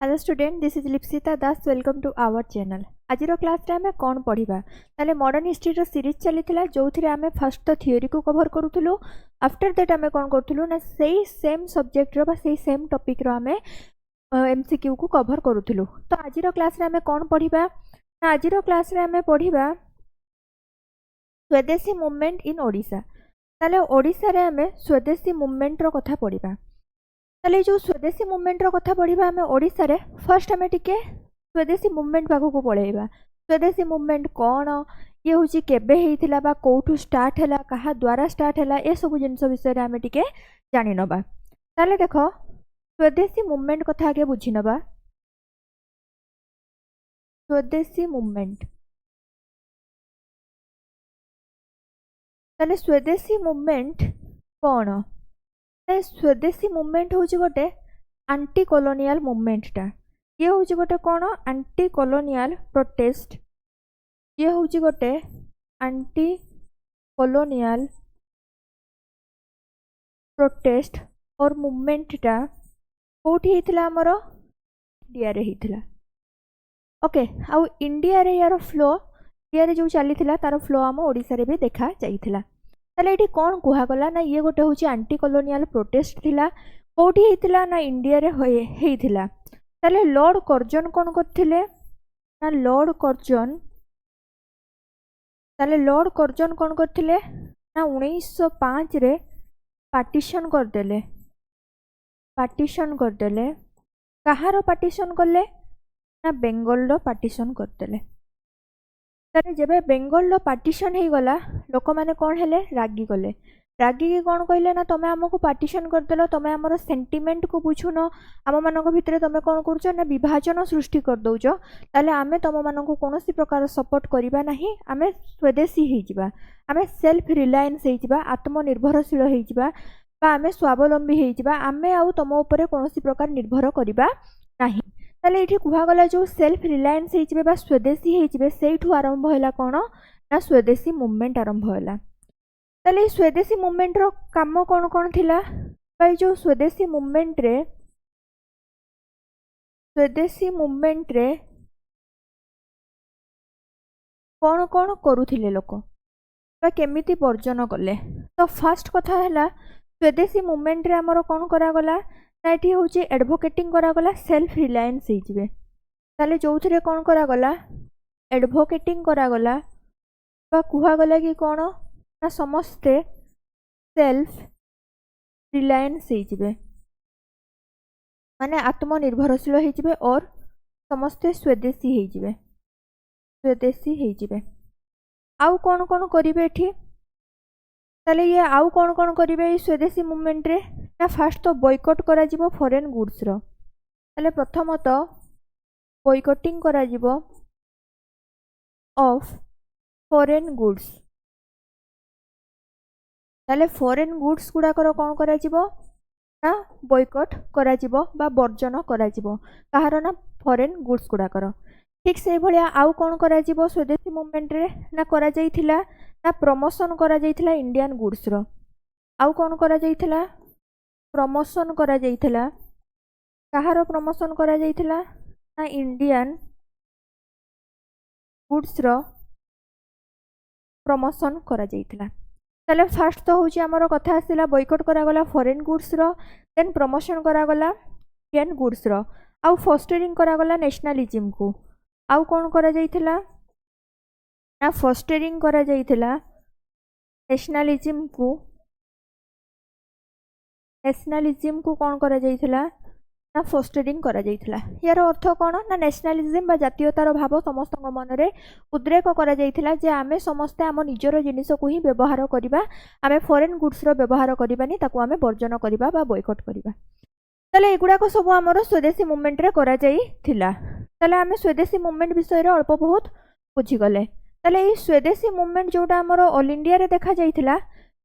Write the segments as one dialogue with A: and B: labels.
A: Hello student, this is Lipsita Das. Welcome to our channel. आज class रे आमे कौन पढ़िबा ताले मॉडर्न हिस्ट्री रो सीरीज चलीथिला जोथिरे आमे फर्स्ट तो थ्योरी को कवर करूथुलु। आफ्टर दैट आमे कौन करथुलु ना सेही सेम सब्जेक्ट रो बा सेही सेम टॉपिक रो आमे एमसीक्यू को कवर करूथुलु। तो आज क्लास रे आमे कौन पढ़िबा ना आज क्लास रे आमे पढ़िबा स्वदेशी मूवमेंट इन ओडिशा। ताले ओडिशा रे आमे स्वदेशी मूवमेंट रो कथा पढ़िबा। ताले जो स्वदेशी मूवमेंट रो कथा पढ़िबा आमे ओडिशा रे फर्स्ट आमे टिके स्वदेशी मूवमेंट पाखो को पळेइबा। स्वदेशी मूवमेंट कोन, ये होची केबे हेइथिला बा कोठू स्टार्ट हैला, कहा द्वारा स्टार्ट हैला, ए सब जिंस विषय रे आमे टिके जानि नबा। ताले देखो स्वदेशी मूवमेंट कथा आगे बुझि नबा। स्वदेशी मूवमेंट ताले स्वदेशी मूवमेंट कोन? स्वदेशी मूवमेंट हूँ गोटे आंटी कॉलोनियल मूवमेंटा। ये हूँ गोटे कौन आंटी कॉलोनियल प्रोटेस्ट। ये हूँ गोटे आंटी कॉलोनियल प्रोटेस्ट और मूवमेंटा कौटी होता आमर इंडिया रे होता। ओके, आउ इंडिया रे यार फ्लो इंडिया रे जो चली तार फ्लो आम ओडिशा रे भी देखा जाइथिला। ताले एठी कौन कुहागला ना ये गोटे हूँ आंटी कॉलोनियल प्रोटेस्ट थिला। कौटी होता ना इंडिया रे होइथिला। ताले लॉर्ड कर्जन कौन करथिले ना लॉर्ड कर्जन। ताले लॉर्ड कर्जन कौन करथिले ना 1905 रे पार्टीशन करदेले। पार्टीशन करदेले कहार पार्टीशन करले ना बेंगल रो पार्टीशन करदेले। तारे जेबे बेंगल रो पार्टीशन हे गला लोक माने कौन हेले रागी गले। रागी की कौन कहले ना तमे हमको पार्टीशन करदेलो, तमे हमर सेंटिमेंट को बुझुन, आम मानक भितरे तमे कौन करूछ ना विभाजन सृष्टि कर दउछ। ताले आमे तम मानक कोनोसी प्रकार सपोर्ट करिबा नाही। आमे स्वदेशी हे जिबा, आमे सेल्फ रिलायंस हे जिबा, आत्मनिर्भरशील हे जिबा बा आमे स्वावलंबी हे जिबा। आमे आउ तम ऊपर कोनोसी प्रकार निर्भर करिबा नाही। ताले एठी कुहागला जो सेल्फ रिलायंस हे जिबे बा स्वदेशी हे जिबे सेइठु आरंभ होला कोन ना स्वदेशी मूवमेंट आरंभ होला। ताले स्वदेशी मूवमेंट रो काम कौन कौन थिला भाई? जो स्वदेशी मूवमेंट रे कौन कौन करुथिले लोक बा केमिति वर्जन कले? तो फर्स्ट कथा हैला स्वदेशी मूवमेंट रे हमर कौन करा गला ना एठी होची एडवोकेटिंग करा गला सेल्फ रिलायंस हे जिवे। ताले जोथरे कौन करा गला एडवोकेटिंग करा गला बा कुहा गला कि कौन ना समस्ते सेल्फ रिलायंस हो माने आत्मनिर्भरशील हो और समस्ते स्वदेशी हो स्वदेशी हो। आउ कौन कौन करिवे एठी? ताले ये आउ कौन कौन करिवे स्वदेशी मूवमेंट रे ना फास्ट तो बॉयकॉट करा जिवो फॉरेन गुड्स रो। ताले प्रथमत बॉयकॉटिंग करा जिवो ऑफ फॉरेन गुड्स। ताले फॉरेन गुड्स गुड़ाकर कौन करा जिवो ना बॉयकॉट करा जिवो बा वर्जन करा जिवो कहार ना फॉरेन गुड्स गुड़ाकर। ठीक से भलिया आउ कौन करा जिवो स्वदेशी मूवमेंट रे ना करा जाइथिला ना प्रमोशन करा जाइथिला इंडियन गुड्स रो। आउ कौन करा जाइथिला प्रमोशन करा जाइथिला कहार प्रमोशन करा जाइथिला ना इंडियन गुड्स रो प्रमोशन करा जाइथिला। ताले फास्ट तो होची हमर कथा आसिला बॉयकॉट करा गला फॉरेन गुड्स रो, देन प्रमोशन करा गला इंडियन गुड्स रो, आउ फोस्टरिंग करा गला नेशनलिज्म को। आउ कौन करा जाइथिला ना फोस्टरिंग करा जाइथिला नेशनलिज्म को कौन करा जाइथिला ना फोस्टरिंग करा जाइथिला। यार अर्थ कौन ना नेशनलिज्म बा जातीयतार भाव समस्त मन रे उद्रेक करा जाइथिला जे आमे समस्ते आम निजर जिनिस को ही व्यवहार करिबा, आमे फॉरेन गुड्स रो व्यवहार करिबानी, ताकू आमे वर्जन करिबा बा बॉयकॉट करिबा। ताले एगुडाको सब आमर स्वदेशी मूवमेंट रे करा जाइथिला। ताले आमे स्वदेशी मूवमेंट विषय रे अल्प बहुत बुझी गले। ताले ए स्वदेशी मूवमेंट जोटा आमर ऑल इंडिया रे देखा जाइथिला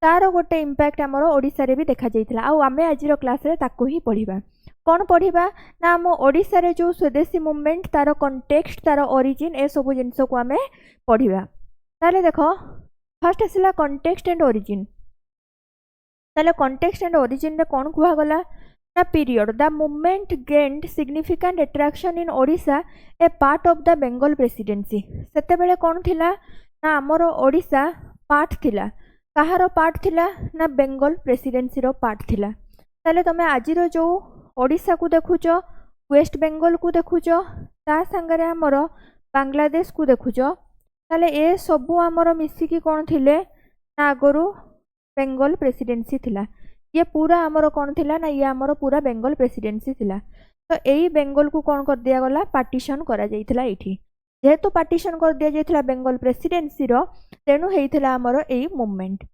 A: तार गोटे इंपैक्ट आमर ओडिशा रे भी देखा जाइथिला। आउ आमे आजिर क्लास रे ताकू ही पढ़िबा। कौन पढ़िबा ना आम ओडिशा रे जो स्वदेशी मूवमेंट तार कंटेक्स्ट तार ओरिजिन ए सब जिनिस को आमे पढ़िबा। ताले देखो फर्स्ट आसिला कंटेक्स्ट एंड ओरिजिन। ताले कंटेक्स्ट एंड ओरिजिन रे कौन कुहा गला ना period the movement gained significant attraction in Odisha A part of the Bengal presidency सेते बेले कौन थिला ना आमर ओडिशा पार्ट थिला कहार पार्ट थिला ना बेंगल प्रेसिडेंसी रो पार्ट थिला ताले तमे आजिरो जो ओडिशा को देखुच वेस्ट बेंगल को देखुच ता संगरे आमर बांग्लादेश को देखुच ताले ए सबु आमर मिसिकी कौन थिले ना आगरु बेंगल प्रेसिडेंसी थिला ये पूरा आमर कौन थिला ना ये आमर पूरा बेंगल प्रेसिडेंसी थिला तो यही बेंगल को कौन कर दिया गला पार्टीशन करा जाइथिला एठी जेहेतु पार्टीशन कर दिया जाइथिला बेंगल प्रेसिडेंसी रो तेनु हेइथिला आमर एई मूवमेंट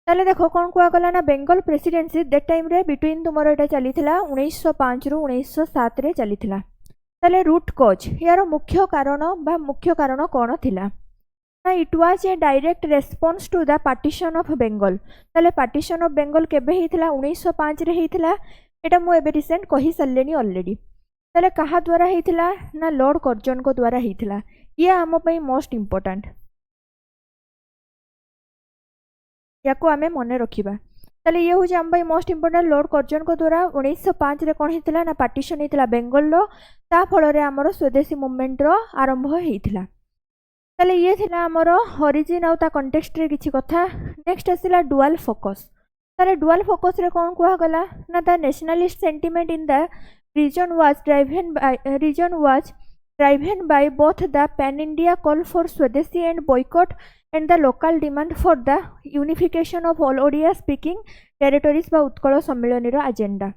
A: ताले देखो कौन कुआ गला ना बेंगल प्रेसिडेंसी दैट टाइम रे बिटवीन तुमर एटा चलीथिला 1905 रु 1907 रे चलीथिला ताले रूट कॉज यार मुख्य कारण कौन थिला it was a direct response to the partition of Bengal ताले पार्टीशन ऑफ बेंगल केबे हेइथिला 1905 रे हेइथिला एटा मु एबे रिसेंट कहि सल्लेनी ऑलरेडी ताले कहा द्वारा हेइथिला ना लॉर्ड कर्जन को द्वारा हेइथिला ये आम पई मोस्ट इंपोर्टेंट याको आमे मने रखिबा ताले ये होजे आम पई मोस्ट इंपोर्टेंट लॉर्ड कर्जन को द्वारा 1905 रे कोन हेइथिला ना पार्टीशन हेइथिला बेंगल रो ता फल रे हमरो स्वदेशी मूवमेंट रो आरंभ हेइथिला ताले ये थिला हमरो ओरिजिन आउ ता कॉन्टेक्स्ट रे किछि कथा नेक्स्ट आसिला डुअल फोकस ताले डुअल फोकस रे कोन कुआ गला ना the nationalist sentiment in the region was driven by both the pan India call for Swadeshi and boycott and the local demand for the unification of all Odia speaking territories बा उत्कल सम्मेलन रो agenda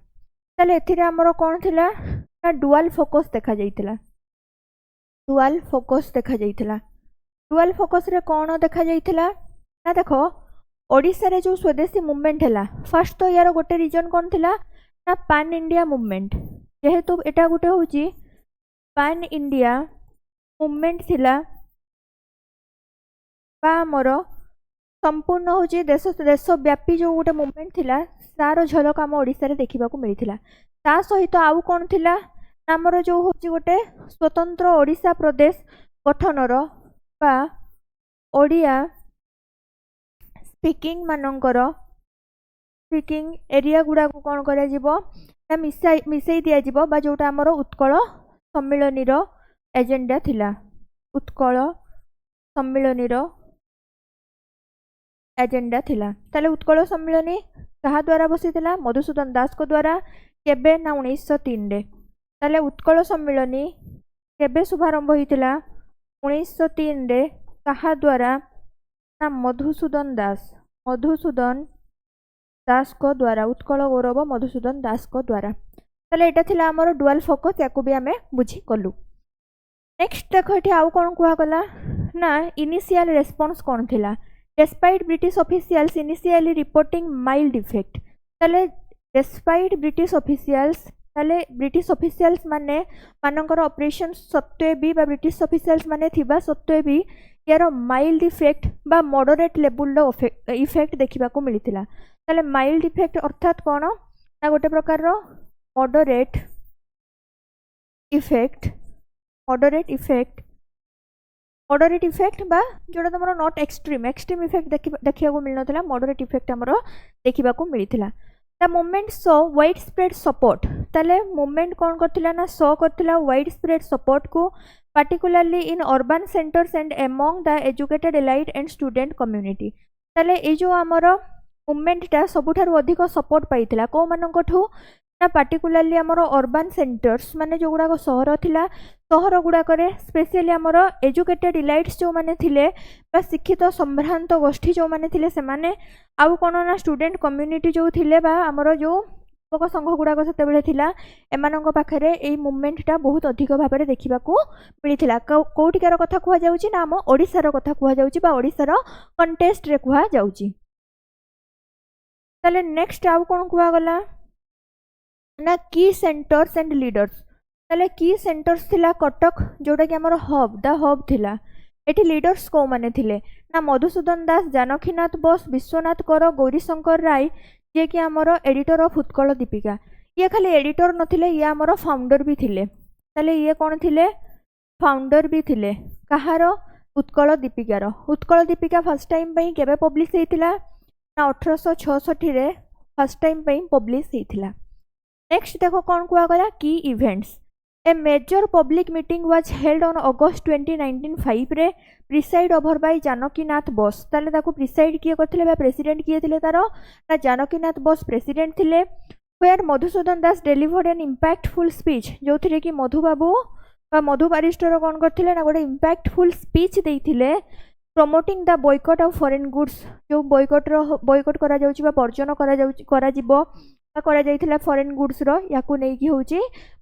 A: ताले एथिरे हमरो कोन थिला ना dual focus देखा जाइतिला dual focus रे कोन देखा जाइतिला ना देखो ओडिसा रे जो स्वदेशी मूवमेंट हैला फर्स्ट तो यार गोटे रीजन कोन थिला ना पान इंडिया मूवमेंट जेहेतु एटा गोटे होची पान इंडिया मूवमेंट थिला बा मोर संपूर्ण होची देशव्यापी जो गोटे मूवमेंट थिला तार झलक आम ओडिसा रे देखिबा को मिलिथिला ता सहित आउ कोन थिला हमर जो होची गोटे स्वतंत्र ओडिसा प्रदेश गठनर बा ओडिया स्पीकिंग मानकर स्पीकिंग एरिया गुड़ा को कौन करा जिवो ना मिसई दिया जिवो बा जोटा हमर उत्कल सम्मेलनी रो एजेंडा थिला उत्कल सम्मेलनी रो एजेंडा थिला ताले उत्कल सम्मेलनी कहा द्वारा बसिथिला मधुसूदन दास को द्वारा केबे ना 1903 रे ताले उत्कल सम्मेलनी केबे शुभारंभ होइथिला 1903 रे कहा द्वारा ना मधुसूदन दास को द्वारा उत्कल गौरव मधुसूदन दास को द्वारा ताले एटा थिला हमर डुअल फोकस याकू भी आमे बुझी कलु नेक्स्ट देखो एठी आउ कोन कुआ गला ना इनिशियल रेस्पॉन्स कोन थिला despite British officials initially reporting mild effect ताले डिस्पाइट ब्रिटिश ऑफिशियल्स माने मानकर ऑपरेशन सत्वे भी बा ब्रिटिश ऑफिशियल्स माने थिबा सत्वे भी यार माइल्ड इफेक्ट बा मॉडरेट लेवल रो इफेक्ट देखिबा को मिलिथिला ताले माइल्ड इफेक्ट अर्थात कोन ना गोटे प्रकार रो मॉडरेट इफेक्ट बा जोड़ा तमरो नॉट एक्सट्रीम इफेक्ट देखिबा को मिलनथिला मॉडरेट इफेक्ट हमरो देखिबा को मिलिथिला the movement saw widespread support ताले मूवमेंट कौन करथिला ना सो करथिला वाइड स्प्रेड सपोर्ट को particularly in urban centers and among the educated elite and student community ताले ए जो हमरो मूवमेंट ता सबुठारु अधिक सपोर्ट पाइथिला को मानकठु ना पार्टिकुलरली हमरो अर्बन सेंटर्स माने जो गुडा को शहर थिला शहर गुडा करे स्पेशली हमरो एजुकेटेड इलाइट्स जो माने थिले बा शिक्षित संभ्रांत गोष्ठी जो माने थिले से माने आउ कोन ना स्टूडेंट कम्युनिटी जो थिले बा हमरो जो लोक संघ गुड़ाक से थिला एमानक पाखरे एई मूवमेंटटा बहुत अधिक भाव में देखा मिलता कौटिकार कथा कह जाउची ना आम ओडिशार कथा कह जाउची बा ओडिशार कंटेस्ट रे कह जाउची ताले नेक्स्ट आउ कोन कह गला ना की सेंटर्स एंड लीडर्स ताले की सेंटर्स थिला कटक जोटा कि हमर हब द हब थिला एठी लीडर्स को माने थिले ना मधुसूदन दास जानकीनाथ बोस विश्वनाथ कर गौरीशंकर राय जे कि आमर एडिटर ऑफ उत्कल दीपिका ये खाली एडिटर नथिले ये आमर फाउंडर भी थिले ताले ये कौन थिले फाउंडर भी थिले कहार उत्कल दीपिका फर्स्ट टाइम पई केबे पब्लिश हेतिला ना 1866 रे फर्स्ट टाइम पई पब्लिश हेतिला नेक्स्ट देखो कौन कुआगला की events a major public meeting was held on August 2019 रे preside over by Janakinath Bose ताले ताको प्रिसाइड किए करथिले बा प्रेसिडेंट किए थिले तारो ना जानकीनाथ बोस प्रेसिडेंट थिले were Madhusudan Das delivered an impactful speech जो थिरे कि मधु बाबू बा मधु बारिस्टर कौन करथिले ना गोटे इम्पैक्टफुल स्पीच देइथिले promoting the boycott of foreign goods जो बॉयकॉट करा जाउची बा वर्जन करा जिवो करा जाइथिला फॉरेन गुड्स रो याकू नै कि होची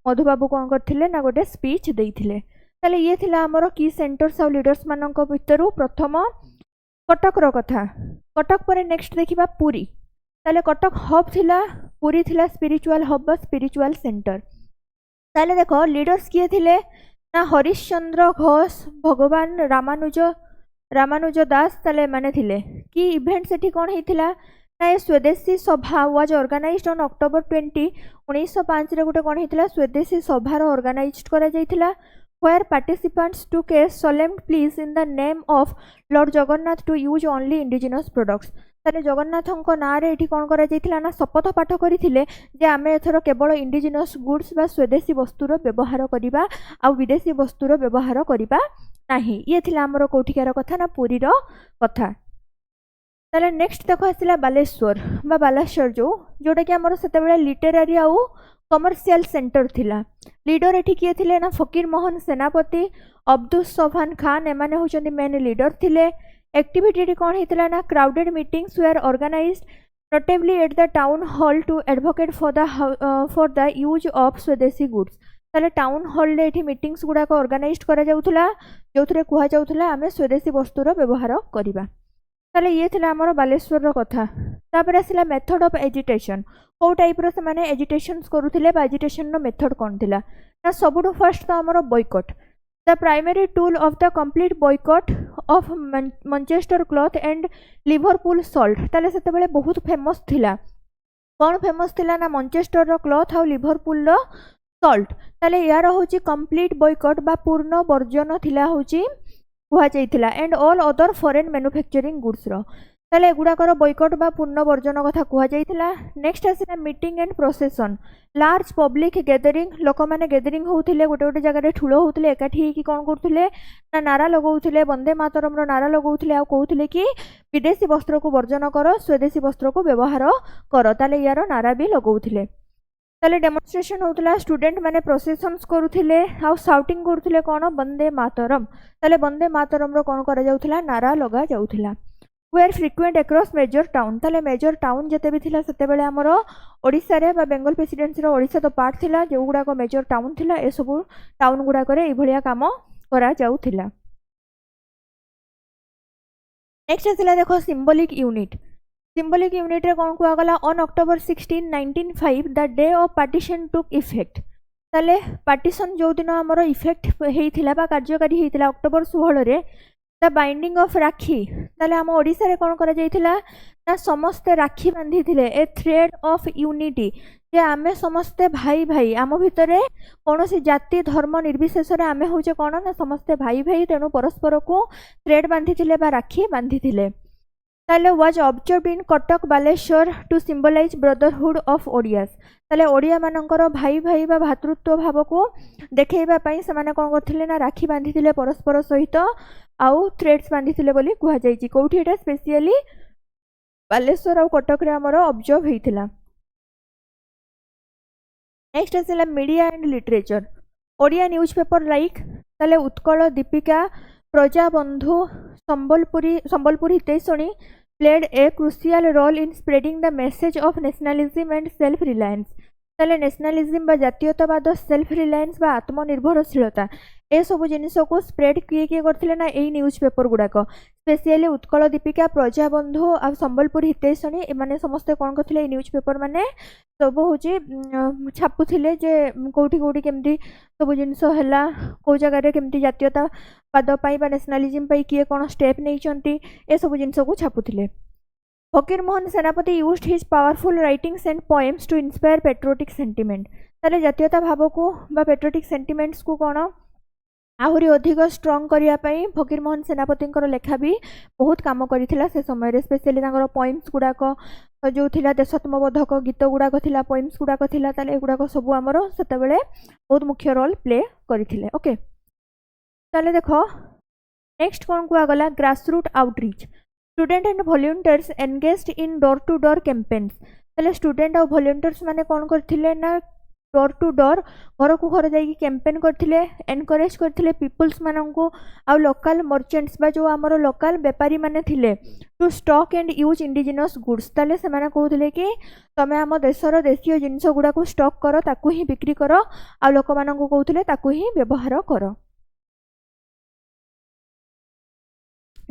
A: मधुबाबू कौन करथिले ना गोटे स्पीच देइथिले ताले ये थिला हमरो की सेंटर्स और लीडर्स मानक भितरु प्रथम कटक रो कथा कटक परे नेक्स्ट देखिबा पुरी ताले कटक हब थिला पुरी थिला स्पिरिचुअल हब बा स्पिरिचुअल सेंटर ताले देखो लीडर्स किए थिले ना हरिश्चंद्र घोष भगवान रामानुज दास ताले माने थिले की इवेंट सेठी कोन हेतिला ना स्वदेशी सभा वाज ऑर्गेनाइज्ड ऑन अक्टोबर 20 1905 रे गोटे कोन हेतिला स्वदेशी सभा रो ऑर्गेनाइज्ड करा जाइथिला where participants took a solemn pledge in the name of Lord Jagannath to use only indigenous products ताले जगन्नाथଙ୍କ नारे एठी कोन करा जाइथिला ना शपथ पाठ करिथिले जे आमे एथरो केवल इंडिजिनस गुड्स बा स्वदेशी वस्तुर व्यवहार करिबा आ विदेशी वस्तुर व्यवहार करिबा नाही ये थिला हमर कोठिकार कथा ना पुरी रो कथा ताले नेक्स्ट देखो आसिला बालेश्वर जोटा कि हमर सेते बेले लिटरेरी आउ कमर्शियल सेंटर थिला लीडर एठी किए थिले ना फकीर मोहन सेनापति अब्दुल सोभान खान एमाने होचंदी मेन लीडर थिले एक्टिविटी कौन हेतिला ना crowded meetings were organized notably at the town hall to advocate for the use of swadeshi goods ताले टाउन हॉल रे एठी मीटिंग्स गुडा को ऑर्गेनाइज्ड करा जाउथला जोथरे कुहा जाउथला आमे स्वदेशी वस्तुर व्यवहार करिबा ताले ये थिला हमर बालेश्वर रो कथा तापर आसिला मेथड ऑफ एजिटेशन को टाइप रो से माने एजिटेशंस करूथिले बा एजिटेशन रो मेथड कोन थिला ना सबुठो फर्स्ट तो हमर boycott the primary tool of the complete boycott of Manchester cloth and Liverpool salt ताले सेते बेले बहुत फेमस थिला कोन फेमस थिला ना मैनचेस्टर रो क्लॉथ और लिवरपूल रो सॉल्ट ताले यार होची कंप्लीट बॉयकॉट बा पूर्ण वर्जन थिला होची कुहा जाइथिला and all other foreign manufacturing goods रो ताले एगुडाकर बॉयकॉट बा पूर्ण वर्जन कथा कुहा जाइथिला नेक्स्ट आसिला meeting and procession large public gathering लोक माने गैदरिंग होउथिले गोटे गोटे जगह रे ठुलो होउथिले एकाठी हेकी कोन करथुले ना नारा लगाउथिले वंदे मातरम रो नारा लगाउथिले आ कहउथिले कि विदेशी वस्त्र को वर्जन करो स्वदेशी वस्त्र को व्यवहार करो ताले यारो नारा भी लगाउथिले ताले डेमोन्स्ट्रेशन होउतला स्टूडेंट माने प्रोसेशंस करूथिले आ शाउटिंग करूथिले कोन वंदे मातरम ताले वंदे मातरम रो कोन करा जाउथिला नारा लगा जाउथिला were frequent across major town ताले मेजर टाउन जते भी थिला सेते बेले हमरो ओडिसा रे बा बेंगल प्रेसिडेंसी रो ओडिसा तो पार्ट थिला जे गुडा को मेजर टाउन थिला ए सब टाउन गुडा करे ए भलिया काम करा जाउथिला नेक्स्ट थिला देखो सिंबॉलिक यूनिट रे कोन कुआ गला on October 16 1905 the day of partition took effect ताले पार्टीशन जो दिन हमरो इफेक्ट हेइथिला बा कार्यकारी हेइथिला अक्टोबर 16 रे द बाइंडिंग ऑफ राखी ताले हम ओडिसा रे कोन करा जाइथिला ना समस्त राखी बांधी थिले ए थ्रेड ऑफ यूनिटी जे आमे समस्त भाई भाई आम भितरे कोनोसी जाति धर्म निर्विशेष रे आमे होचे कोन ना समस्त भाई भाई तेनु परस्पर को थ्रेड बांधी थिले बा राखी बांधी थिले ताले was observed in Cuttack Baleshwar to symbolize brotherhood of Odias ताले ओडिया मानकर भाई भाई बा भातृत्व भाव को देखैबा पई समाने कोन करथिले ना राखी बांधी थिले परस्पर सहित आउ थ्रेड्स बांधी थिले बोली कुहा जाईची कोठी एटा स्पेशली बालेश्वर और कटक रे हमरो ऑब्जर्व हेइथिला नेक्स्ट आसिला media and literature Odia newspaper like ताले Utkal Dipika Prajabandhu Sambalpur Hitaishini played a crucial role in spreading the message of nationalism and self-reliance ताले नेशनलिज्म बा जातीयतावाद सेल्फ रिलायंस बा आत्मनिर्भरशीलता ए सब जिनिस को स्प्रेड किए करथिले ना एई न्यूज़ पेपर गुडाको स्पेशली उत्कल दीपिका प्रजाबंधु आ संबलपुर हितैषणी एमाने समस्त कोन करथिले ए न्यूज़ पेपर माने सब होची छापुथिले जे कोठी कोठी केमती सब जिनिस हला को जगह रे केमती जातीयतावाद पई बा नेशनलिज्म पई किए कोन स्टेप नै चंती ए सब जिनिस को छापुथिले Fakir Mohan Senapati used his powerful writings and poems to inspire patriotic sentiment ताले जातीयता भाव को बा पेट्रियोटिक सेंटिमेंट्स को कोन आहुरी अधिक स्ट्रंग करने फकीर मोहन सेनापति लेखा भी बहुत काम करथिला से समय स्पेशली पोइम्स गुड़ाक जो थिला देशात्मबोधक गीत गुड़ाक थिला पोइम्स गुड़ाक थिला ताले एगुड़ाक सब आमर सेतेबेले बहुत मुख्य रोल प्ले करथिले। ओके ताले देखो नेक्स्ट कौन कुआगला grassroot outreach student and volunteers engaged in door to door campaigns ताले स्टूडेंट और वॉलंटियर्स माने कौन करथिले ना डोर टू डोर घर को घर जाइए कैंपेन करथिले एनकरेज करथिले पीपल्स मानंको आ लोकल मर्चेंट्स बा जो आमर लोकल व्यापारी माने थिले to stock and use indigenous goods ताले से माने कहथिले कि तमे आम देशर देशीय जिनिस गुडा को स्टॉक करो ताकू ही बिक्री करो आ लोक मानंको कहथिले ताकू ही व्यवहार करो।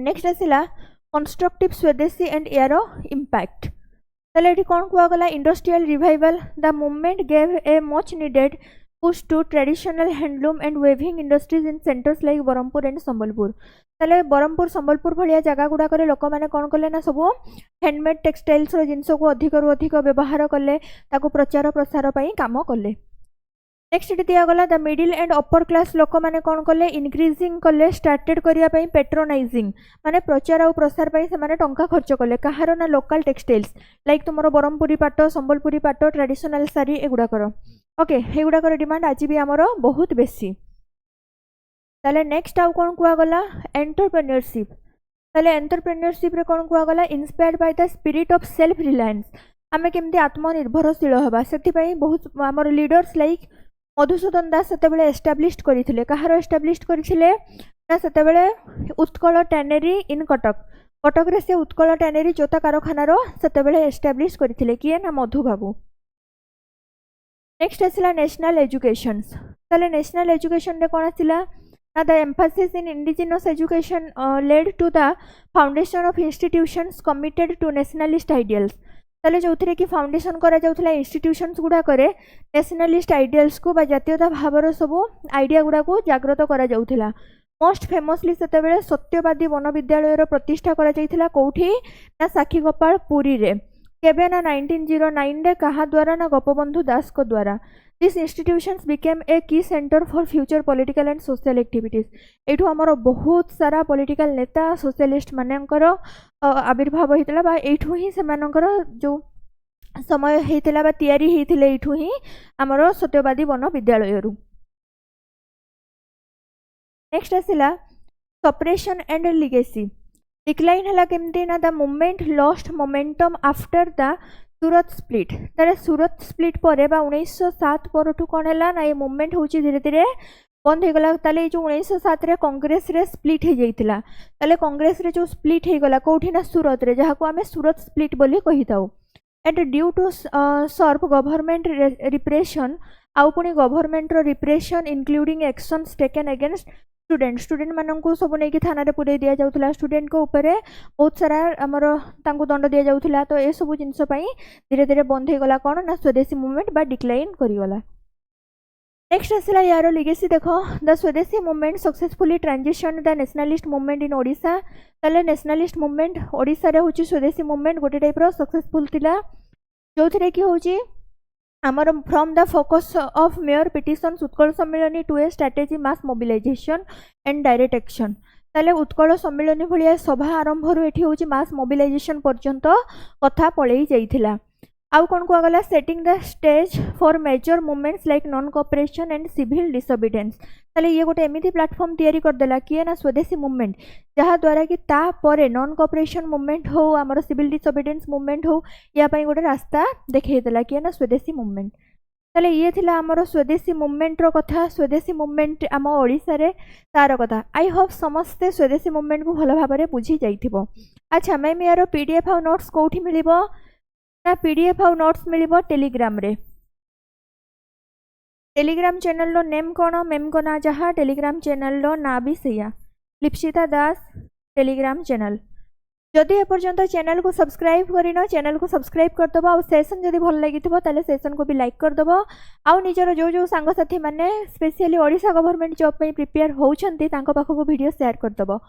A: नेक्स्ट आसिला constructive swadeshi and their impact ताले एठी कोन कुआगला industrial revival the movement gave a much needed push to traditional handloom and weaving industries in centres like Berhampur and Sambalpur ताले बरहमपुर संबलपुर भलिया जगह गुडा करे लोक माने कोन कले ना सब हैंडमेड टेक्सटाइल्स रो जिंस को अधिक रु अधिक व्यवहार कले ताको प्रचार प्रसार पई काम कले। नेक्स्ट दिगला the middle and upper class लोक मैंने कौन कले इनक्रीजिंग कले स्टार्टेड करने पेट्रोनाइजिंग माने प्रचार और प्रसार से टंका खर्च कले कहार ना लोकल टेक्सटाइल्स लाइक तुम ब्रह्मपुरी पाट संबलपुरी पाट ट्रेडिशनल साड़ी एगुड़ाकर ओके एगुड़ाकर डिमांड आज भी आमर बहुत बेसी। ताले नेक्स्ट आउ कौन कुआगला एंटरप्रेन्योरशिप ताले एंटरप्रेन्योरशिप रे कौन कुआगला inspired by the spirit of self reliance आमे केमती आत्मनिर्भरशील हबा से बहुत आमर लीडर्स लाइक मधुसूदन दास सेतेबेले एस्टाब्लिश्ड करथिले कहार एस्टाब्लिश्ड करथिले ना सेतेबेले उत्कल टैनेरी इन कटक कटक रे से उत्कल टैनेरी जोता कारखाना रो सेतेबेले एस्टाब्लिश करथिले किए ना मधु बाबू। नेक्स्ट आसिला नेशनल एजुकेशन ताले नेशनल एजुकेशन रे कोन आसिला ना the emphasis in indigenous education led to the foundation of institutions committed to nationalist ideals ताले जो कि फाउंडेशन करा जाउथला इंस्टीट्यूशंस गुडा करे नेशनलिस्ट आइडियल्स को बा जातीयता भावर सब आइडिया गुडा को जागृत करा जाउथला। मोस्ट फेमसली सेतेबेले सत्यवादी वन विद्यालय प्रतिष्ठा करा जाइथिला कोठी ना साखीगोपाल पुरी रे केबे ना 1909 रे कहा द्वारा ना गोपबंधु दास को द्वारा this institutions became a key centre for future political and social activities एठू हमर बहुत सारा पॉलिटिकल नेता सोशलिस्ट मानकर आविर्भाव होता बा एठू ही से मानकर जो समय होता बा तैयारी होते एठू ही आमर सत्यवादी वन विद्यालय रु। नेक्स्ट आसिला सपरेशन एंड लिगेसी डिक्लाइन हला केमती ना the movement lost momentum after the Surat split तारे सूरत स्प्लिट पर 1907 पर कौन है ना ये मूवमेंट हूँ धीरे धीरे बंद हो गला ताले जो 1907 रे कांग्रेस रे स्प्लिट हो जाइतिला ताले कांग्रेस रे जो स्प्लिट हो गला कोठी ना सूरत रे जहा को आमे सूरत स्प्लिट बोली कहि ताऊ and due to severe government repression आउ पुणी गवर्नमेंट रो repression including actions taken against student मानू सब नहीं थाना पुरे दि जाऊला स्टूडेंट को ऊपर बहुत सारा आमर दंड दि जाऊला तो ये सब जिनस धीरे धीरे बंद हो गला कौन ना स्वदेशी मूवमेंट बा डिक्लाइन करिगला। नेक्स्ट आसला यार लिगेसी देखो द स्वदेशी movement successfully transition the nationalist movement in Odisha ताले नेशनलिस्ट मूवमेंट ओडिशा रे होची स्वदेशी मूवमेंट गोटे टाइप रो सक्सेसफुल थिला जो थिरे कि होची आमर from the focus of mere petitions Utkal Sammilani to a strategy mass mobilization and direct action ताले उत्कल सम्मेलनी भलिया सभा आरंभ रु एठी होची मास मोबिलाइजेशन पर्यंत कथा पळेई जाइथिला। आउ कौन कुआगला setting the stage for major movements like non cooperation and civil disobedience ताले ये गोटे एमिति प्लेटफॉर्म तैयारी करदेला किए ना स्वदेशी मूवमेंट जहाँ द्वारा कि ता परे नॉन कोऑपरेशन मूवमेंट हो आमर सिविल डिसोबीडियंस मूवमेंट हो या पई गोटे रास्ता देखैदेला किए ना स्वदेशी मूवमेंट ताले ये थिला आमर स्वदेशी मूवमेंट रो कथा स्वदेशी मूवमेंट आम ओडिसा रे तार कथा आई होप समस्ते स्वदेशी मूवमेंट को भल भाव में बुझी जाइथिबो। अच्छा मैम यार पीडीएफ और नोट्स कोठी मिलिबो ना पीडीएफ और नोट्स मिलिबो टेलीग्राम रे टेलीग्राम चैनल रो नेम कौन मैम को ना जहाँ टेलीग्राम चैनल रो ना भी सैया लिप्सिता दास टेलीग्राम चैनल जदि एपर्यंत चैनल को सब्सक्राइब करिनो चैनल को सब्सक्राइब करदबो आ सेशन जदि भल लागिथिबो ताले सेशन को भी लाइक करदबो आ निजर जो जो सांग साथी माने स्पेशली ओडिशा गवर्नमेंट जॉब पे प्रिपेयर होउछंती तांको पाखको वीडियो शेयर करदबो।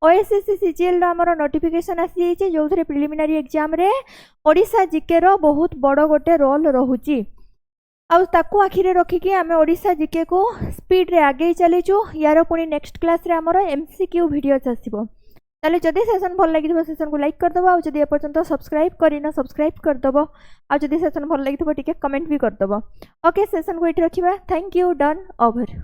A: ओएसएससी सीजीएल रो हमर नोटिफिकेशन आसी जाइछि जो थरे प्रिलिमिनरी एग्जाम रे ओडिशा जीके रो बहुत बड़ गोटे रोल रहुची ताकू आखिरे रखिकी आम ओडिशा जीके को स्पीड रे आगे चलीचु। यार पुणी नेक्स्ट क्लास रे आमर एमसीक्यू वीडियोस आसीबो। ताले जदि सेशन भल लगी सेशन को लाइक करदबो आ जदि एपर्यंत सब्सक्राइब करिना सब्सक्राइब करदबो आ जदि सेशन भल लगी टिके कमेंट भी करदबो। ओके सेशन को इट रखिबा। Thank you. Done over.